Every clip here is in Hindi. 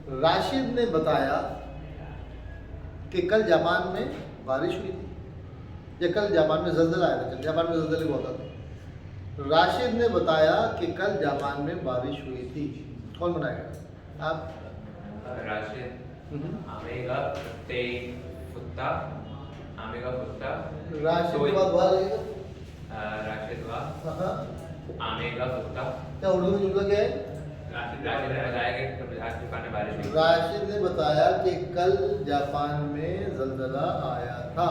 राशिद ने बताया कि कल जापान में बारिश हुई थी, या कल जापान में ज़लज़ला आया था। जापान में ज़लज़ले बहुत आते हैं। राशिद ने बताया कि कल जापान में बारिश हुई थी। कौन बनाएगा? आप। राशिद आमेगा ते फुत्ता आमेगा फुत्ता राशिद के बाद वाह लगेगा। राशिद वाह हाँ, आमेगा फुत्ता। क्या उर्दू में जुमला क्या है? राशिद ने बताया कि आज जापान में बारिश हुई। राशिद ने बताया कि कल जापान में ज़लज़ला आया था।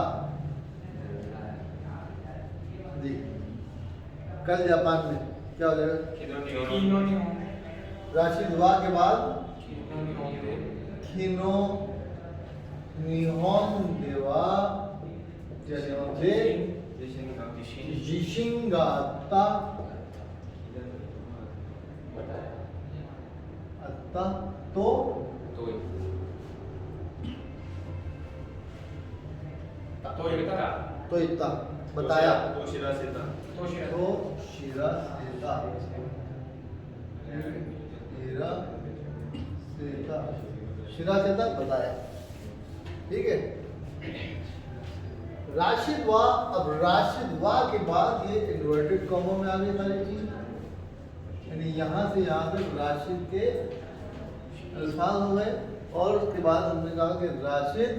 जी, कल जापान में क्या हो जाएगा? राशिद वाह के बाद खिनो निहोन देवा जने जिशिंगाता अत्ता तो इतना बताया तो शिरा सेता हीरा शिरा सेता बताया। ठीक है। राशिद वाह। अब राशिद वाह के बाद ये इन्वर्टेड कॉमा में आ गई सारी चीज, यानी यहाँ से यहाँ तक राशिद के अल्फाज हो गए। और उसके बाद हमने कहा कि राशिद,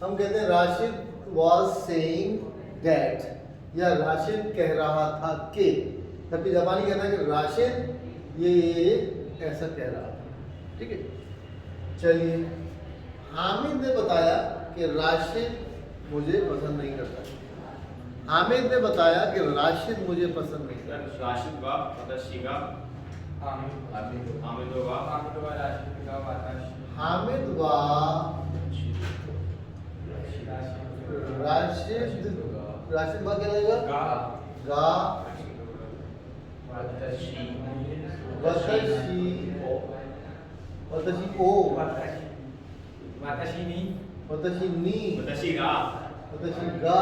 हम कहते हैं राशिद was saying that, या राशिद कह रहा था कि, जबकि जापानी कहता है कि राशिद ये ऐसा कह रहा था। ठीक है। चलिए, हामिद ने बताया कि राशिद मुझे पसंद नहीं करता। हामिद ने बताया कि राशिद मुझे पसंद नहीं करता। राशिद वा वताशिगा हामिद वा राशिद वा क्या लगेगा? गा वतशी ओ वतशी गा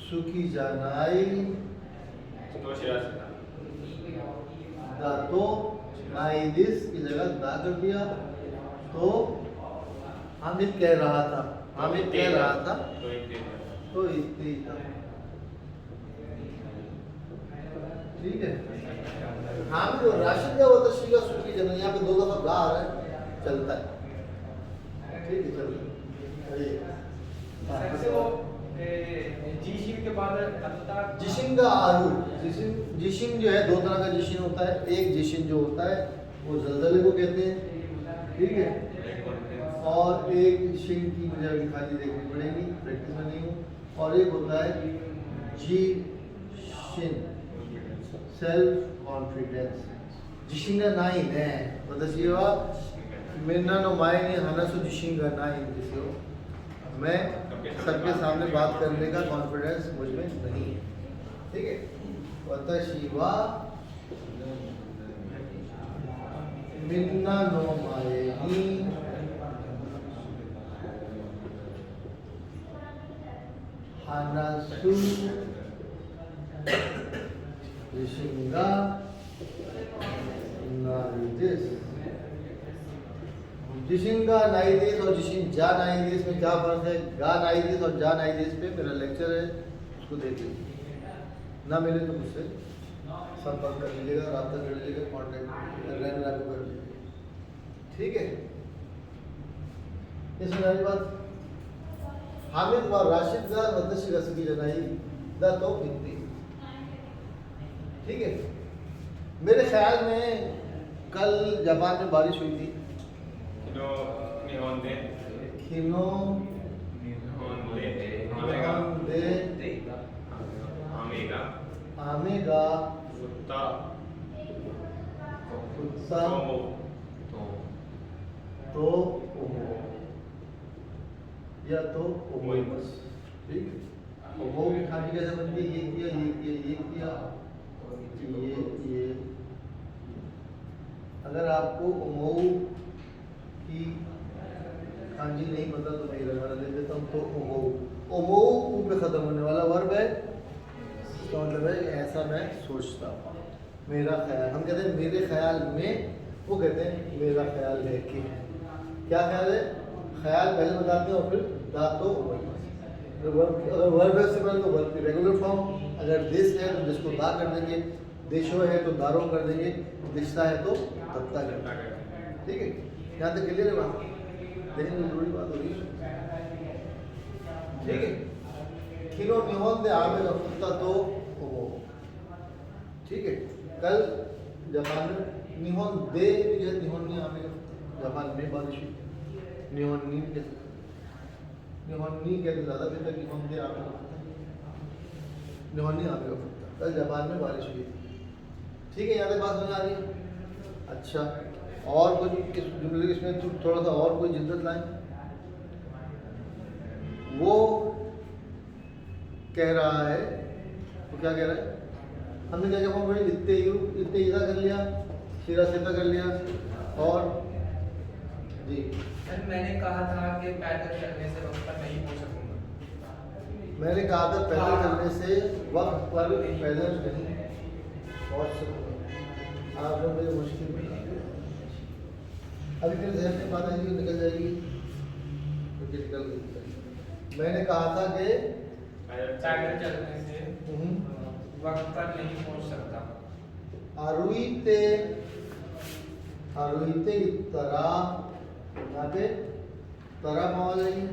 सुकी जानाई तो नाइदिस की जगह दा कर दिया। तो हामिद कह रहा था, हामिद कह रहा था तो इतनी था। ठीक है। हामिद और राशिद का होता शिगा सुकी जना, यहाँ पे दो दफा गा आ रहा है, चलता है। ठीक है, चलिए। जिशिन के बाद जिशिन का आलू, जिशिन जो है दो तरह का जिशिन होता है। एक जिशिन जो होता है वो ज़लज़ले को कहते हैं। ठीक है। और एक जिशिन की मुझे अभी खाली देखनी पड़ेगी, प्रैक्टिस में नहीं हूँ। और एक होता है जिशिन, सेल्फ कॉन्फिडेंस। जिशिन का नाइन है, बताइए आप। मेरा नो मायने हनसु जिशिन का नाइन, जिसे हो मैं सबके सामने बात करने का कॉन्फिडेंस मुझ में नहीं है। ठीक है। वतशिवा मिन्ना नो मायनी हनसु जिशिंगा नाइदिस। जिशिंगा नाइदिस और जिशिन जा नाइदिस में क्या फर्क है? गा नाइदिस और जा नाइदिस पे मेरा लेक्चर है, उसको देख लीजिए। ना मिले तो मुझसे संपर्क कर लीजिएगा, रास्ता कर लीजिएगा, कॉन्टेक्ट रहने लागू कर लीजिएगा। ठीक है। ये सुनाई बात। हामिद व राशिद दा वतशी रसकी जनाई दा तो इतनी। ठीक है। मेरे ख्याल में कल जापान में बारिश हुई थी। खिनो आमेगा तो या तो बस। ठीक है। वो की खाली कैसे बनती है? ये किया, ये किया, ये किया, ये। अगर आपको उमऊ की खांजी नहीं पता तो मैं लगा देता हूँ। तो उमऊ पे खत्म होने वाला वर्ब है। इसका मतलब है ऐसा मैं सोचता हूँ, मेरा ख्याल। हम कहते हैं मेरे ख्याल में वो कहते हैं मेरा ख्याल है कि। क्या ख्याल है? ख्याल पहले बताते हैं और फिर धातु वर्ब। अगर वर्ब है सिंपल तो वर्ब की रेगुलर फॉर्म, अगर दिस है तो दिस को दा कर देंगे, दिशो है तो दारो कर देंगे, दिशा है तो दत्ता कर देंगे। ठीक है, यहाँ तक क्लियर है बात? लेकिन जरूरी बात हो रही है, ठीक है। किलो निहोन दे आगे का कुत्ता तो वो, ठीक है। कल जापान में निहोन दे या निहोन नहीं आने का, जापान में बारिश हुई, निहोन नी के ज़्यादा दिन तक निहोन दे आगे का कुत्ता, निहोन नहीं आगे का कुत्ता। कल जापान में बारिश हुई, ठीक है। यहाँ तक बात समझ आ रही है? अच्छा, और कुछ इस जुमले इसमें थोड़ा सा और कोई जिद्दत लाएं। वो कह रहा है, तो क्या कह रहा है? हमने क्या कहा भाई, इतने ईदा कर लिया, शीरा सीता कर लिया, और जी मैंने कहा था कि पैदल चलने से वक्त पर नहीं पहुंच सकूंगा। मैंने कहा था पैदल चलने से वक्त पर पैदल नहीं पहुंच सकूंगा। आप लोग मुझे मुश्किल में अभी मेरे जहन में बात आएगी निकल जाएगी, क्योंकि निकल गई। मैंने कहा था कि पैदल चलने से वक्त पर नहीं पहुंच सकता। आरुईते तरा, यहाँ पे तरा पावा जाएगी।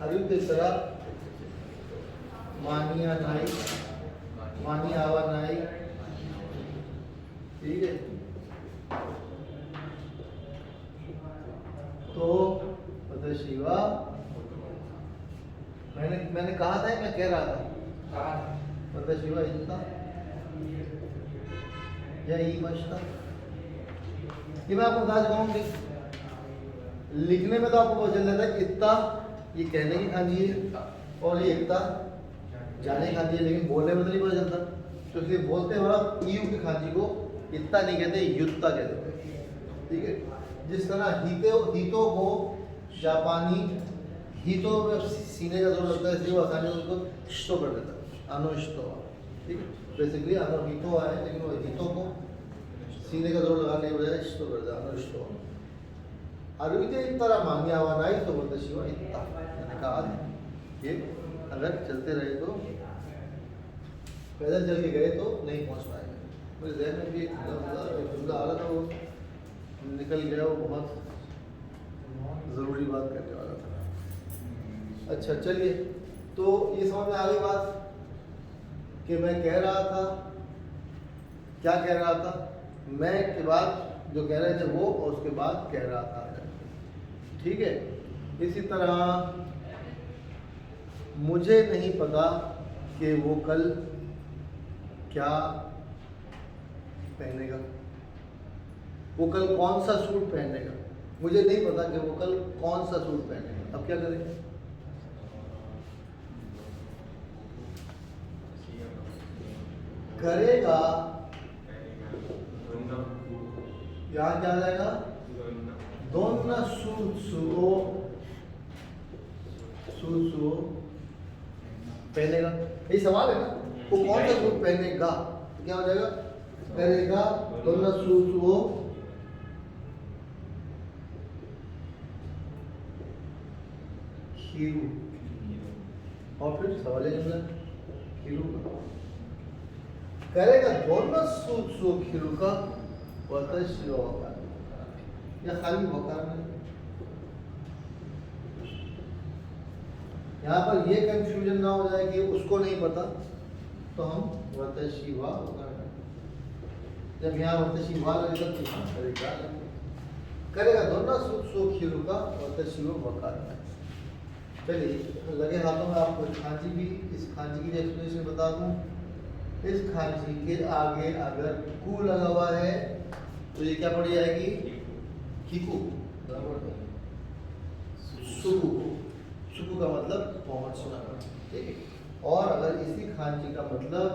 आरुईते तरा मानिया नाई, मानी आवा नाई, ठीक है। तो मतलब शिवा, मैंने कहा था, मैं कह रहा था, मतलब शिवा इतना या ई बचता। ये मैं आपको बता चुका हूँ कि लिखने में तो आपको पता चल जाता है इतना ये कहने की खांजी है और ये इतना जाने की खांजी है, लेकिन बोलने में तो नहीं पता चलता। तो इसलिए बोलते हैं बड़ा यू की खांजी को इतना नहीं कहते, युत्ता कहते हैं, ठीक है। जिस तरह हितो को जापानी हितो में सीने का जोर लगता है, इसलिए वो आसानी से उसको शितो कर देता है, अनुष्टो, ठीक है। बेसिकली अनो हितो आए, लेकिन वो हितो को सीने का जोर लगाने की बजाय शितो कर देता है, अनुष्टो। अरुविते इतना मान्य आवा नहीं तो बोलते शिवा इतना, मैंने कहा ये अगर चलते रहे तो पैदल चल के गए तो नहीं पहुंच पाएंगे। मेरे जहन में भी एक जुमला आ रहा था, वो निकल गया, वो बहुत ज़रूरी बात करने वाला था। अच्छा चलिए, तो ये समझ में आ गई बात कि मैं कह रहा था, क्या कह रहा था, मैं के बाद जो कह रहे थे वो, और उसके बाद कह रहा था, ठीक है। इसी तरह मुझे नहीं पता कि वो कल क्या पहनेगा, वो कल कौन सा सूट पहनेगा। मुझे नहीं पता कि वो कल कौन सा सूट पहनेगा। अब क्या करेंगे? करेगा, यहाँ क्या आ जाएगा? दोनों सूट सुओ पहनेगा। यही सवाल है ना, वो कौन सा सूट पहनेगा, तो क्या हो जाएगा? करेगा दोनों सूट सुओ खीरू, और फिर सवाल है जुमला खीरू का। करेगा दोनों सूट सुओ खीरू का, वतशिरो होगा, या खाली वकार में। यहाँ पर ये कंफ्यूजन ना हो जाए कि उसको नहीं पता, तो हम वतशिवा वकार में, जब यहाँ वतशिवा लगेगा तो यहाँ करेगा, करेगा दोनों सूट सुओ खीरू का, वतशिरो वकार में। चलिए लगे हाथों में आपको खांची भी, इस खांची की एक्सप्लेनेशन बता दूं। इस खांची के आगे अगर कु लगा हुआ है तो ये क्या पड़ी जाएगी? हिकु, सुकु, सुकु का मतलब पहुंचना, ठीक है। और अगर इसी खांची का मतलब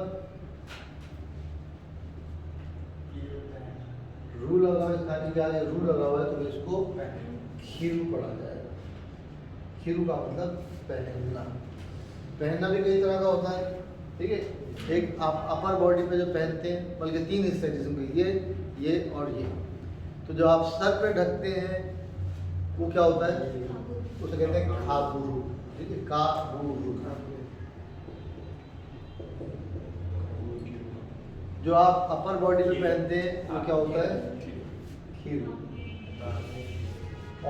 रू लगा हुआ है, इस खांची के आगे रू लगा हुआ है, तो इसको खीरू पढ़ा जाएगा। खीरू का मतलब पहनना। पहनना भी कई तरह का होता है, ठीक है। एक आप अपर बॉडी पे जो पहनते हैं, बल्कि तीन हिस्से जिसमें ये और ये। तो जो आप सर पे ढकते हैं वो क्या होता है, उसे कहते हैं खाबुरु। ठीक है, काबुरु। जो आप अपर बॉडी पे पहनते हैं वो क्या होता है, खीरू।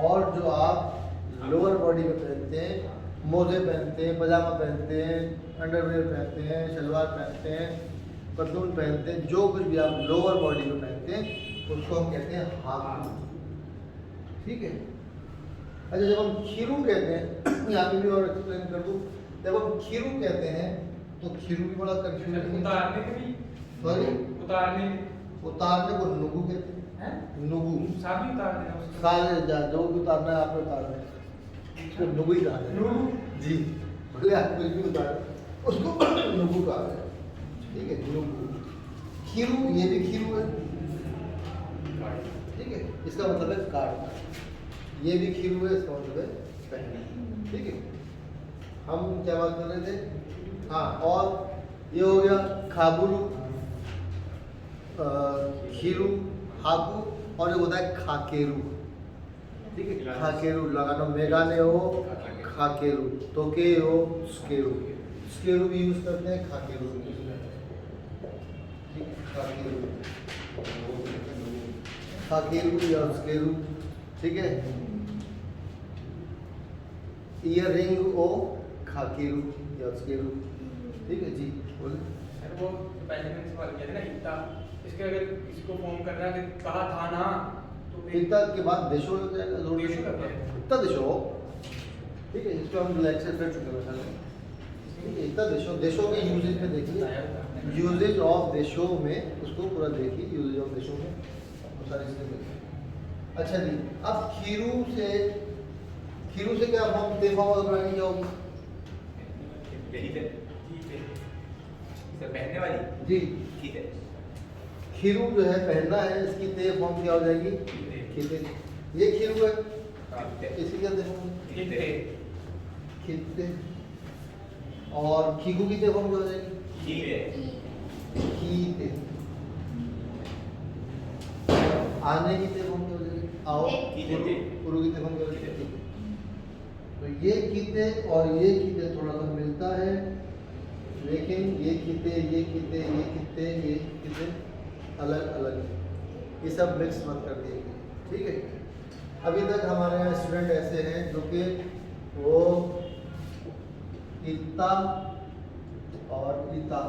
और जो आप लोअर बॉडी पे पहनते हैं, मोजे पहनते हैं, पजामा पहनते हैं, अंडरवेयर पहनते हैं, शलवार पहनते हैं, पतलून पहनते हैं, जो कुछ भी आप लोअर बॉडी पे पहनते हैं उसको हम कहते हैं हाकू। ठीक है। अच्छा, जब हम खीरू कहते हैं, यहाँ पे भी और एक्सप्लेन कर दूँ, जब हम खीरू कहते हैं तो खीरू भी बड़ा कंफ्यूजन। उतारने के भी, सॉरी, उतारने उतारने को नुगु कहते हैं, हैं। नुगु साभी उतार देना उसका। सारे जो भी उतारना है आपने उतारना है, उसको नुगु ही कहा है। नुगु? जी, भले आप कुछ भी उतार उसको नुगु कहा है। ठीक है, नुगु। खीरू, ये भी खीरू है। ठीक है, इसका मतलब है काटना। ये भी खीरू है, इसका मतलब है पहनना। ठीक है, हम क्या बात कर रहे थे, हाँ, और ये हो गया खाबुरु, खीरू, हाकू, और ये होता है खाकेरू। ठीक है, खाकेरू लगाना, मेगाने हो खाकेरू, तोके हो स्केरू, स्केरू भी यूज करते हैं, खाकेरू भी यूज करते हैं। ठीक है, खाकेरू, खाकेरू या स्केरू। ठीक है, ईयर रिंग ओ खाकेरू या स्केरू। ठीक है जी, बोले। सर वो पहले मैंने सवाल किया था ना, इतना इसके अगर इसको फॉर्म करना है, कहा था ना, तो इतना के बाद देशो लग जाएगा, जोड़ देशो लग जाएगा। इतना देशो। ठीक है, इसको हम लेक्चर कर चुके हैं पहले। ठीक है, इतना देशो, देशों के यूजेज में देखिए, यूजेज ऑफ देशों में उसको पूरा देखिए, यूजेज ऑफ देशों में वो सारी चीजें देखिए। अच्छा जी, अब खीरू से क्या फॉर्म, दे फॉर्म बनानी क्या होगी? यही थे, ठीक है। सर पहनने वाली, जी, ठीक है। खीरू जो है पहनना है, इसकी ते फॉर्म क्या हो जाएगी? खीते। ये खीरू है, इसी क्या देखो, खीते, खीते। और खीगू की ते फॉर्म क्या हो जाएगी? खीते, खीते। आने की ते फॉर्म क्या हो जाएगी? आओ। कीते। पुरु की ते फॉर्म क्या हो जाएगी? कीते। तो ये कीते और ये कीते थोड़ा सा मिलता है, लेकिन ये कीते, ये कीते, ये कीते, ये कीते अलग अलग है। ये सब मिक्स मत कर दिए। ठीक है, अभी तक हमारे यहाँ स्टूडेंट ऐसे हैं जो कि वो इत्ता और इता,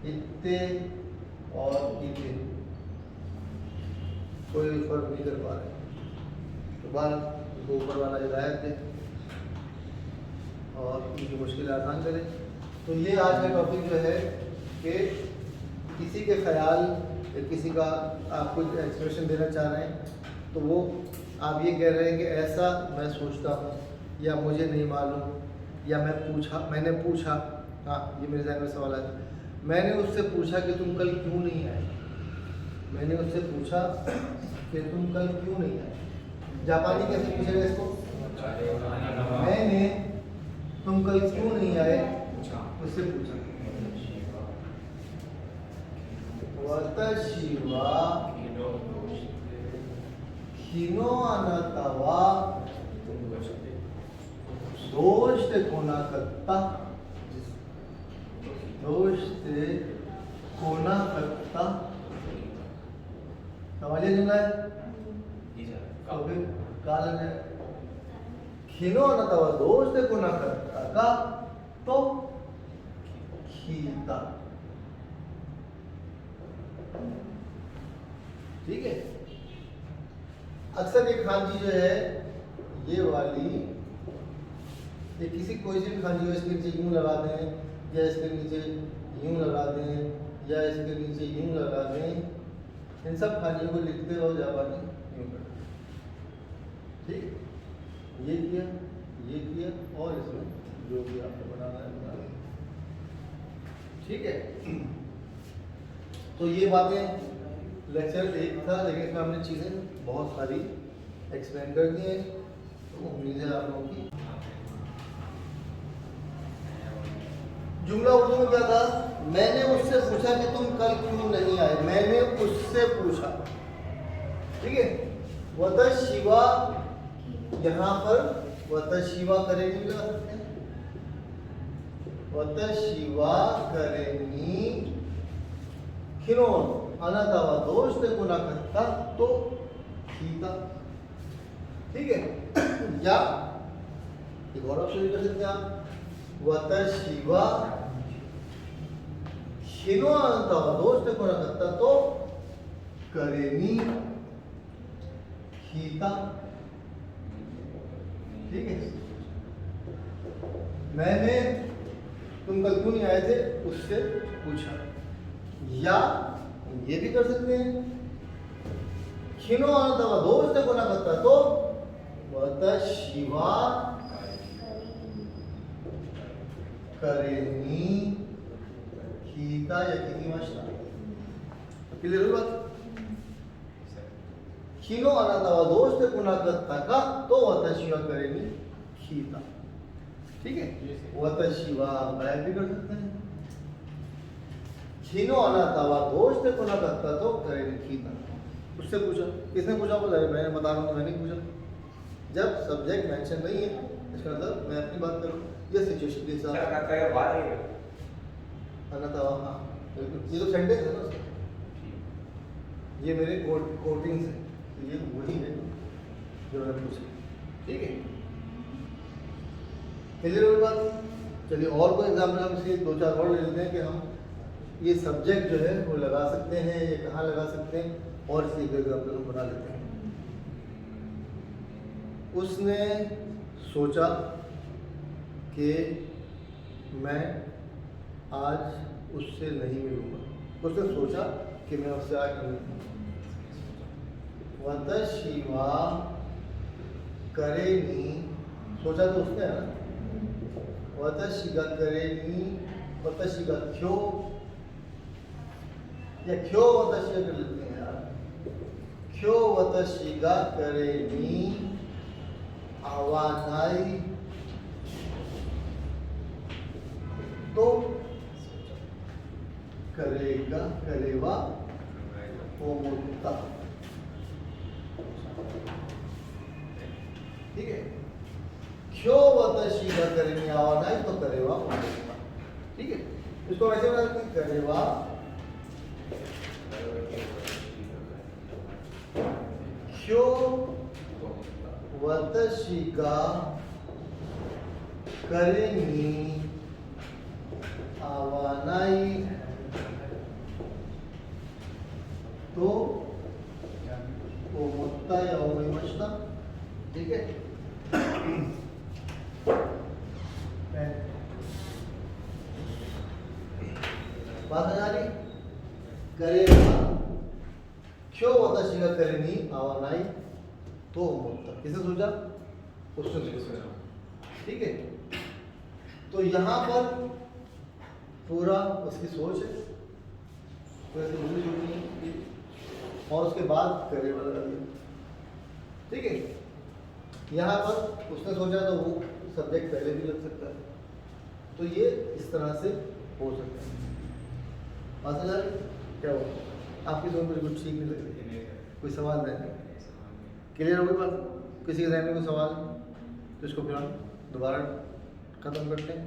इत्ते और इते कोई फर्क नहीं कर पा रहे। तो बात उनको ऊपर वाला हिदायत दे और उनकी मुश्किलें आसान करे। तो ये आज का टॉपिक जो है कि किसी के ख्याल या किसी का आप कुछ एक्सप्रेशन देना चाह रहे हैं, तो वो आप ये कह रहे हैं कि ऐसा मैं सोचता हूँ, या मुझे नहीं मालूम, या मैंने पूछा, हाँ ये मेरे ज़हन में सवाल है, मैंने उससे पूछा कि तुम कल क्यों नहीं आए, मैंने उससे पूछा कि तुम कल क्यों नहीं आए। जापानी कैसे पूछेगा इसको? मैंने तुम कल क्यों नहीं आए उससे पूछा। वतशी वा किनो आनाता वा दोषते कोना कत्ता, दोषते कोना कत्ता। समझिए जुमला है? जी सर। तो फिर काल है खिनो आनाता वा दोषते कोना कत्ता का, तो खीता। ठीक है, अक्सर ये खांची जो है, ये वाली, ये किसी कोई सी भी खांची हो, इसके नीचे यूं लगा दें, या इसके नीचे यूं लगा दें, या इसके नीचे यूं लगा दें, इन सब खांचियों को लिखते रहो जापानी यूं कर। ठीक, ये किया, ये किया, और इसमें जो भी आपको बनाना है बना लें। ठीक है, तो ये बातें लेक्चर एक था, लेकिन इसमें हमने चीज़ें बहुत सारी एक्सप्लेन कर दी हैं, तो उम्मीद है आप लोगों की। जुमला उर्दू में क्या था? मैंने उससे पूछा कि तुम कल क्यों नहीं आए। मैंने उससे पूछा, ठीक है, वत शिवा, यहाँ पर वत शिवा करेनी भी लगा सकते हैं, वत शिवा करेनी खिनो अनतवा दोष ते गुना करता तो खीता, ठीक है। या एक और ऑप्शन भी कर सकते हैं आप, वत शिवा खिनो अनतवा दोष ते गुना करता तो करेनी खीता, ठीक है। मैंने, तुम कल क्यों नहीं आए थे, उससे पूछा। या ये भी कर सकते हैं, खिनो अनतवा दोष से गुना करता तो वत शिवा करेनी खीता या खीती मशना। क्लियर हुई बात? खिनो अनतवा दोष से गुना करता का तो वत शिवा करेनी खीता, ठीक है। वत शिवा बैग भी कर सकते हैं, खिनो अनतवा दोष से गुना करता तो करेनी खीता। उससे पूछा, किसने पूछा? बोला मैंने बता रहा हूँ, मैंने पूछा। जब सब्जेक्ट मेंशन नहीं है इसका मतलब मैं अपनी बात करूँ, ये सिचुएशन के हिसाब से अनतवा, हाँ बिल्कुल, ये तो सेंटेंस है ना, ये मेरे कोटिंग्स है, तो ये वही है जो मैंने पूछा, ठीक है। क्लियर हुई बात? चलिए और कोई एग्जाम्पल हम इसके 2-4 और ले लेते हैं कि हम ये सब्जेक्ट जो है वो लगा सकते हैं, ये कहाँ लगा सकते हैं, और इसके एग्जाम्पल हम बना लेते हैं। उसने सोचा कि मैं आज उससे नहीं मिलूंगा, उसने सोचा कि मैं उससे आज नहीं मिलूंगा। वत शिवा करेनी, सोचा तो उसने है ना, वत शिगा करेनी, वत शिगा क्यों, या क्यों वत शिगा कर लेते हैं यार, क्यों वत शिगा करेनी आवानाई तो करेगा, करेवा वो मुक्ता, ठीक है। क्यों वत शिगा करेनी आवानाई तो करेवा वो मुक्ता, ठीक है। इसको वैसे बना सकते हैं, करेवा क्यों वत शिगा करेनी आवानाई तो वो मुक्ता या वो विमशता, ठीक है। बात आ रही, करेगा क्यों वत शिगा करेनी आवानाई तो मुक्ता, किसने सोचा? उसने सोचा, ठीक है। तो यहाँ पर पूरा उसकी सोच है, तो ऐसे दूसरी सोच नहीं है, और उसके बाद करे वाला लगा दिया, ठीक है। यहाँ पर उसने सोचा तो वो सब्जेक्ट पहले भी लग सकता है, तो ये इस तरह से हो सकता है। बात समझ आ रही? क्या हो आपकी सोच मुझे कुछ ठीक नहीं लग रही, कोई सवाल नहीं? क्लियर हो गई बात? किसी के ध्यान में कोई सवाल तो इसको फिर हम दोबारा खत्म करते हैं।